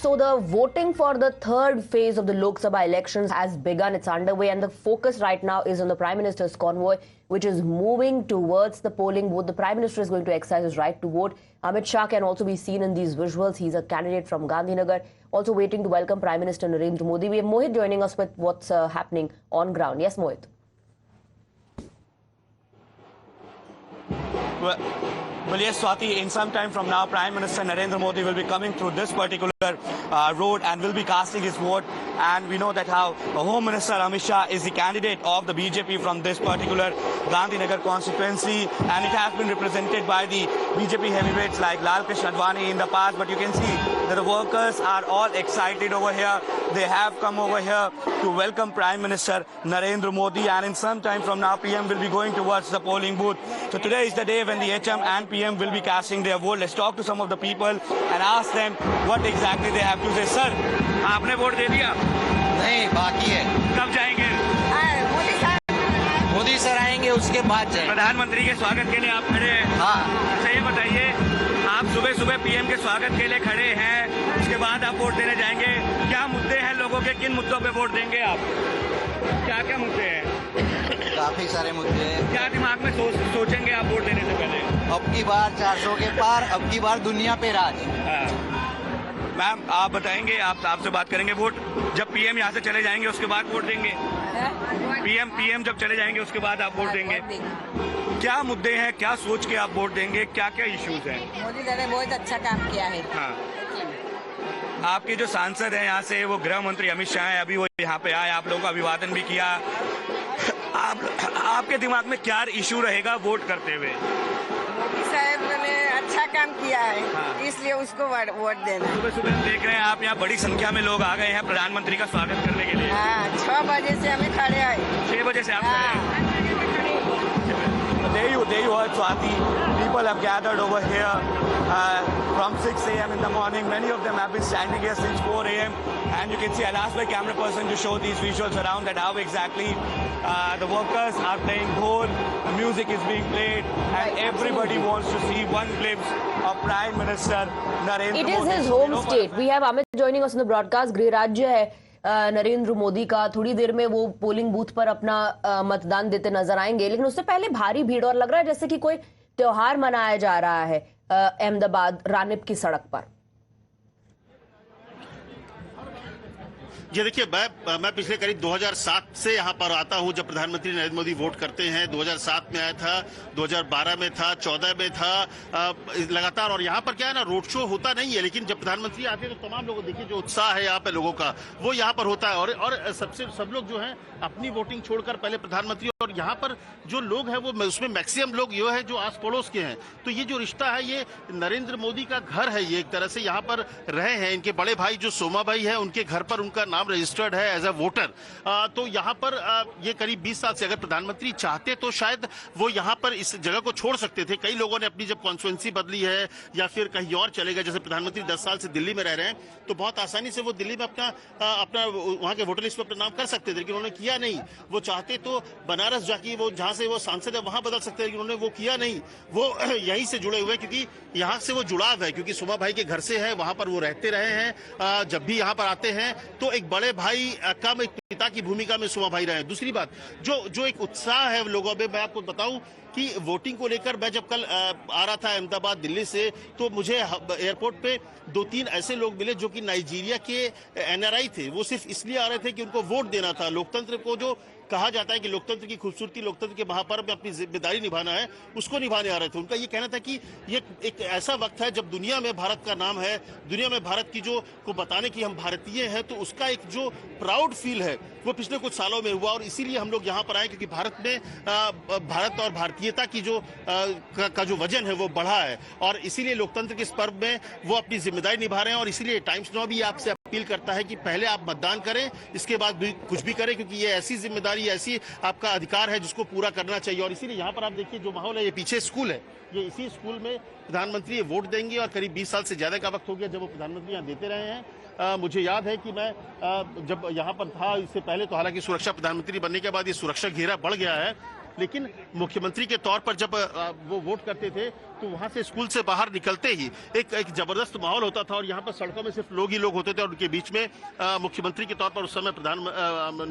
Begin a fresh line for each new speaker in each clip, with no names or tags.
So the voting for the third phase of the Lok Sabha elections has begun. It's underway, and the focus right now is on the Prime Minister's convoy, which is moving towards the polling booth. The Prime Minister is going to exercise his right to vote. Amit Shah can also be seen in these visuals. He's a candidate from Gandhinagar, also waiting to welcome Prime Minister Narendra Modi. We have Mohit joining us with what's happening on ground. Yes, Mohit.
Well, yes, Swati, in some time from now, Prime Minister Narendra Modi will be coming through this particular road and will be casting his vote. And we know that how Home Minister Amit Shah is the candidate of the BJP from this particular Gandhinagar constituency. And it has been represented by the BJP heavyweights like Lal Krishna Advani in the past. But you can see that the workers are all excited over here. They have come over here to welcome Prime Minister Narendra Modi. And in some time from now, PM will be going towards the polling booth. So today is the day when the HM and PM will be casting their vote. Let's talk to some of the people and ask them what exactly they have to say. Sir, आपने vote दे दिया?
नहीं, बाकी है।
कब जाएंगे?
Modi sir आएंगे, उसके बाद जाएंगे।
प्रधानमंत्री के स्वागत के लिए आप खड़े हैं?
हाँ।
अच्छा ये बताइए, आप सुबह सुबह पीएम के स्वागत के लिए खड़े हैं, उसके बाद आप वोट देने जाएंगे। क्या मुद्दे हैं लोगों के, किन मुद्दों पे वोट देंगे आप? क्या क्या मुद्दे हैं?
काफी सारे मुद्दे हैं।
क्या दिमाग में सोचेंगे आप वोट देने से पहले?
अब की बार 400 के पार, अब की बार दुनिया पे राज।
मैम आप बताएंगे, आप आपसे बात करेंगे। वोट जब पीएम यहाँ से चले जाएंगे उसके बाद वोट देंगे? पीएम जब चले जाएंगे उसके बाद आप वोट देंगे? क्या मुद्दे हैं, क्या सोच के आप वोट देंगे, क्या क्या इश्यूज हैं?
मोदी जी ने बहुत अच्छा काम किया है।
हाँ, आपके जो सांसद हैं यहाँ से, वो गृह मंत्री अमित शाह हैं, अभी वो यहाँ पे आए, आप लोगों का अभिवादन भी किया। आपके दिमाग में क्या इशू रहेगा वोट करते हुए?
मोदी साहब ने अच्छा काम किया है। हाँ। इसलिए उसको वोट देना।
सुबह सुबह देख रहे हैं आप, यहाँ बड़ी संख्या में लोग आ गए हैं प्रधानमंत्री का स्वागत करने के लिए।
हाँ, 6 बजे से हमें खड़े आए।
6 बजे से आप खड़े हैं? There you heard, Swati. People have gathered over here from 6 a.m. in the morning. Many of them have been standing here since 4 a.m. And you can see, I'll ask my camera person to show these visuals around that how exactly the workers are playing dhol, the music is being played, and everybody wants to see one glimpse of Prime Minister Narendra Modi.
It is his home state. We have Amit joining us on the broadcast. गृह राज्य है नरेंद्र मोदी का। थोड़ी देर में वो polling booth पर अपना मतदान देते नजर आएंगे, लेकिन उससे पहले भारी भीड़, और लग रहा है जैसे कि कोई त्योहार मनाया जा रहा है अहमदाबाद रानिप की सड़क पर।
ये देखिए, मैं पिछले करीब 2007 से यहाँ पर आता हूँ। जब प्रधानमंत्री नरेंद्र मोदी वोट करते हैं, 2007 में आया था, 2012 में था, 14 में था, लगातार। और यहाँ पर क्या है ना, रोड शो होता नहीं है, लेकिन जब प्रधानमंत्री आते हैं तो तमाम लोग, देखिए जो उत्साह है यहाँ पे लोगों का, वो यहाँ पर होता है। और सब लोग जो है अपनी वोटिंग छोड़कर पहले प्रधानमंत्री, और यहाँ पर जो लोग हैं वो उसमें मैक्सिमम लोग ये है जो आस पड़ोस के हैं। तो ये जो रिश्ता है, ये नरेंद्र मोदी का घर है, ये एक तरह से यहाँ पर रहे हैं। इनके बड़े भाई जो सोमा भाई है, उनके घर पर उनका नाम रजिस्टर्ड है एज अ वोटर। तो यहाँ पर ये करीब 20 साल से, अगर प्रधानमंत्री चाहते तो शायद वो यहाँ पर इस जगह को छोड़ सकते थे। कई लोगों ने अपनी जब कॉन्स्टिट्यूएंसी बदली है या फिर कहीं और चले गए, जैसे प्रधानमंत्री 10 साल से दिल्ली में रह रहे हैं, तो बहुत आसानी से वो दिल्ली में अपना वहाँ के वोटर लिस्ट पर अपना नाम कर सकते थे, लेकिन उन्होंने किया नहीं। वो चाहते तो बनारस जाके, वो जहाँ से वो सांसद है वहां बदल सकते हैं, लेकिन उन्होंने वो किया नहीं। वो यहीं से जुड़े हुए, क्योंकि यहाँ से वो जुड़ाव है, क्योंकि सोमा भाई के घर से है, वहां पर वो रहते रहे हैं। जब भी यहाँ पर आते हैं तो एक बड़े भाई कम एक पिता की भूमिका में सोमा भाई रहे हैं। दूसरी बात, जो एक उत्साह है लोगों में, मैं आपको बताऊं कि वोटिंग को लेकर, मैं जब कल आ रहा था अहमदाबाद दिल्ली से, तो मुझे एयरपोर्ट पे 2-3 ऐसे लोग मिले जो कि नाइजीरिया के NRI थे। वो सिर्फ इसलिए आ रहे थे कि उनको वोट देना था। लोकतंत्र को जो कहा जाता है कि लोकतंत्र की खूबसूरती, लोकतंत्र के महापर्व में अपनी जिम्मेदारी निभाना है, उसको निभाने आ रहे थे। उनका ये कहना था कि ये एक ऐसा वक्त है जब दुनिया में भारत का नाम है, दुनिया में भारत की जो को बताने की हम भारतीय हैं, तो उसका एक जो प्राउड फील है वो पिछले कुछ सालों में हुआ। और इसीलिए हम लोग यहाँ पर आए, क्योंकि भारत में भारत और भारतीयता की जो का जो वजन है वो बढ़ा है, और इसीलिए लोकतंत्र के इस पर्व में वो अपनी जिम्मेदारी निभा रहे हैं। और इसीलिए टाइम्स नाउ भी आपसे अपील करता है कि पहले आप मतदान करें, इसके बाद भी कुछ भी करें, क्योंकि ये ऐसी जिम्मेदारी, ऐसी आपका अधिकार है जिसको पूरा करना चाहिए। और इसीलिए यहाँ पर आप देखिए जो माहौल है, ये पीछे स्कूल है, ये इसी स्कूल में प्रधानमंत्री वोट देंगे। और करीब 20 साल से ज्यादा का वक्त हो गया जब वो प्रधानमंत्री यहाँ देते रहे हैं। मुझे याद है कि मैं जब यहाँ पर था, इससे पहले तो हालांकि सुरक्षा, प्रधानमंत्री बनने के बाद ये सुरक्षा घेरा बढ़ गया है, लेकिन मुख्यमंत्री के तौर पर जब वो वोट करते थे तो वहां से स्कूल से बाहर निकलते ही एक जबरदस्त माहौल होता था और यहाँ पर सड़कों में सिर्फ लोग ही लोग होते थे और उनके बीच में मुख्यमंत्री के तौर पर उस समय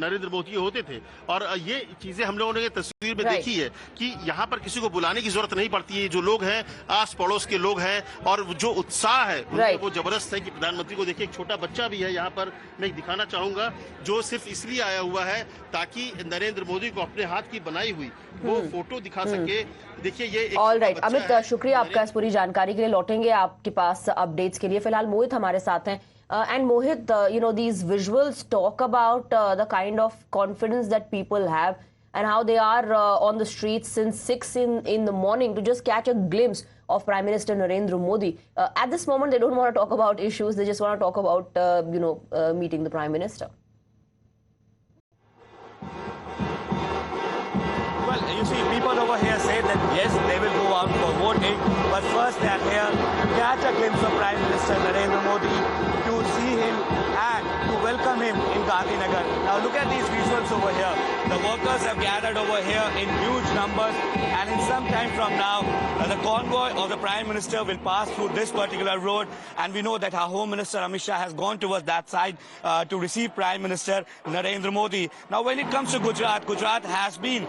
नरेंद्र मोदी होते थे। और ये चीजें हम लोगों ने तस्वीर में देखी है कि यहाँ पर किसी को बुलाने की जरूरत नहीं पड़ती है। जो लोग हैं आस पड़ोस के लोग हैं और जो उत्साह है वो जबरदस्त है कि प्रधानमंत्री को देखिए। एक छोटा बच्चा भी है यहाँ पर, मैं दिखाना चाहूंगा, जो सिर्फ इसलिए आया हुआ है ताकि नरेंद्र मोदी को अपने हाथ की बनाई हुई वो फोटो दिखा सके। देखिए ये
ऑल राइट अमित, शुक्रिया आपका इस पूरी जानकारी के लिए। लौटेंगे आपके पास अपडेट्स के लिए। फिलहाल मोहित हमारे साथ हैं। And Mohit, you know, these visuals talk about the kind of confidence that people have and how they are on the streets since 6 in the morning to just catch a glimpse of Prime Minister Narendra Modi. At this moment, they don't want to talk about issues. They just want to talk about, meeting the Prime Minister.
Well, you see, people over here say that yes, they will go out for voting, but first they are here to catch a glimpse of Prime Minister Narendra Modi, to see him and to welcome him in Gandhinagar. Now look at these visuals over here. The workers have gathered over here in huge numbers, and in some time from now, the convoy of the Prime Minister will pass through this particular road, and we know that our Home Minister Amit Shah has gone towards that side to receive Prime Minister Narendra Modi. Now when it comes to Gujarat, Gujarat has been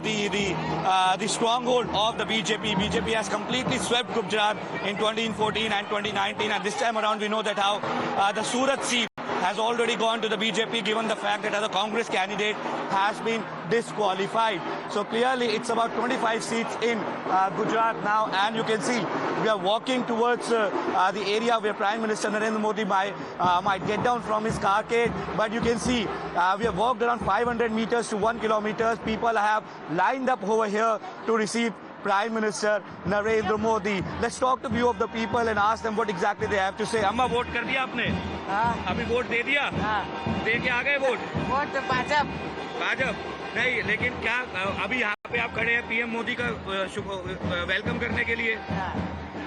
the stronghold of the BJP. BJP has completely swept Gujarat in 2014 and 2019, and this time around we know that how the Surat seat has already gone to the BJP, given the fact that the Congress candidate has been disqualified. So clearly it's about 25 seats in Gujarat now, and you can see we are walking towards the area where Prime Minister Narendra Modi might get down from his carcade. But you can see we have walked around 500 meters to 1 kilometer. People have lined up over here to receive Prime Minister Narendra Modi. Let's talk to a few of the people and ask them what exactly they have to say. अम्मा, vote कर दिया आपने?
हाँ।
अभी vote दे दिया?
हाँ।
दे के आ गए वोट?
वोट भाजपा।
नहीं, लेकिन क्या अभी यहाँ पे आप खड़े हैं पीएम मोदी का वेलकम करने के लिए?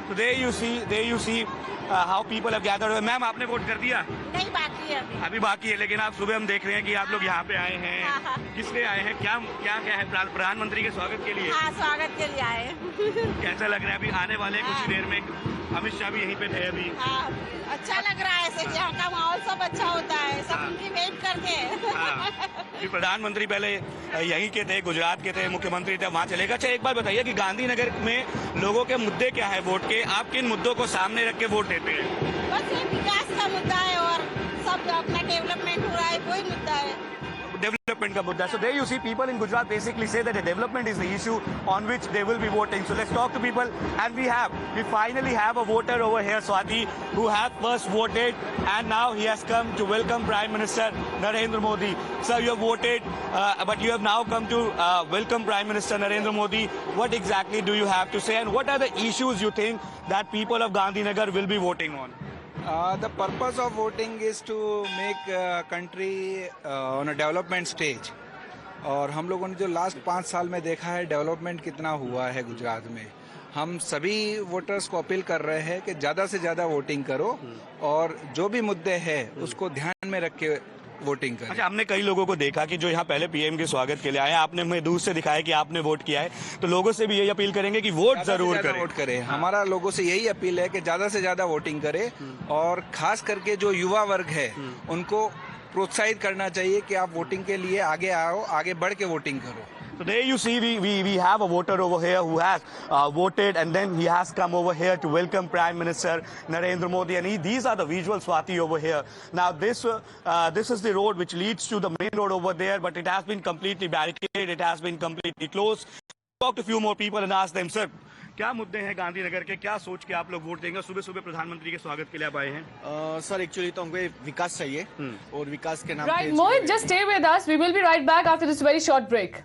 तो there you see how people have gathered. Ma'am, आपने वोट कर दिया?
नहीं, बाकी है
अभी बाकी है, लेकिन आप सुबह हम देख रहे हैं कि आप लोग यहाँ पे आए हैं।
हाँ।
किस लिए आए हैं? क्या है? प्रधानमंत्री के स्वागत के लिए?
हाँ, स्वागत के लिए आए।
कैसा लग रहा है? अभी आने वाले कुछ ही देर में अमित शाह भी यहीं पे थे अभी।
हाँ, अच्छा लग रहा है। ऐसे यहाँ का माहौल सब अच्छा होता है, सब उनकी वेट करते हैं।
हाँ। प्रधानमंत्री पहले यहीं के थे, गुजरात के थे, मुख्यमंत्री थे, वहाँ चले गए। अच्छा, एक बात बताइए कि गांधीनगर में लोगों के मुद्दे क्या है वोट के? आप किन मुद्दों को सामने रख के वोट देते हैं?
बस ये विकास का मुद्दा है और सब अपना डेवलपमेंट हो रहा है, वही मुद्दा है।
Development का मुद्दा. So there you see people in Gujarat basically say that the development is the issue on which they will be voting. So let's talk to people, and we finally have a voter over here, Swati, who has first voted, and now he has come to welcome Prime Minister Narendra Modi. Sir, you have voted, but you have now come to welcome Prime Minister Narendra Modi. What exactly do you have to say, and what are the issues you think that people of Gandhinagar will be voting on?
The purpose of voting is to make country on a development stage. और हम लोगों ने जो last 5 साल में देखा है development कितना हुआ है गुजरात में, हम सभी वोटर्स को अपील कर रहे हैं कि ज़्यादा से ज़्यादा वोटिंग करो और जो भी मुद्दे हैं उसको ध्यान में रख के वोटिंग करें।
अच्छा, हमने कई लोगों को देखा कि जो यहाँ पहले पीएम के स्वागत के लिए आए, आपने हमें दूर से दिखाया कि आपने वोट किया है, तो लोगों से भी यही अपील करेंगे कि वोट जरूर करें।
वोट करें। हमारा लोगों से यही अपील है कि ज्यादा से ज्यादा वोटिंग करें और खास करके जो युवा वर्ग है उनको प्रोत्साहित करना चाहिए कि आप वोटिंग के लिए आगे आओ, आगे बढ़ के वोटिंग करो।
So there you see we have a voter over here who has voted, and then he has come over here to welcome Prime Minister Narendra Modi, and these are the visuals, Swati, over here. Now this is the road which leads to the main road over there, but it has been completely barricaded, it has been completely closed. Talk to a few more people and ask them, sir, क्या मुद्दे हैं गांधीनगर के? क्या सोच के आप लोग vote देंगे? सुबह सुबह प्रधानमंत्री के स्वागत के लिए आप आए हैं।
सर एक्चुअली तो हमको विकास चाहिए और विकास के नाम
Right, Mohit, just stay with us. We will be right back after this very short break.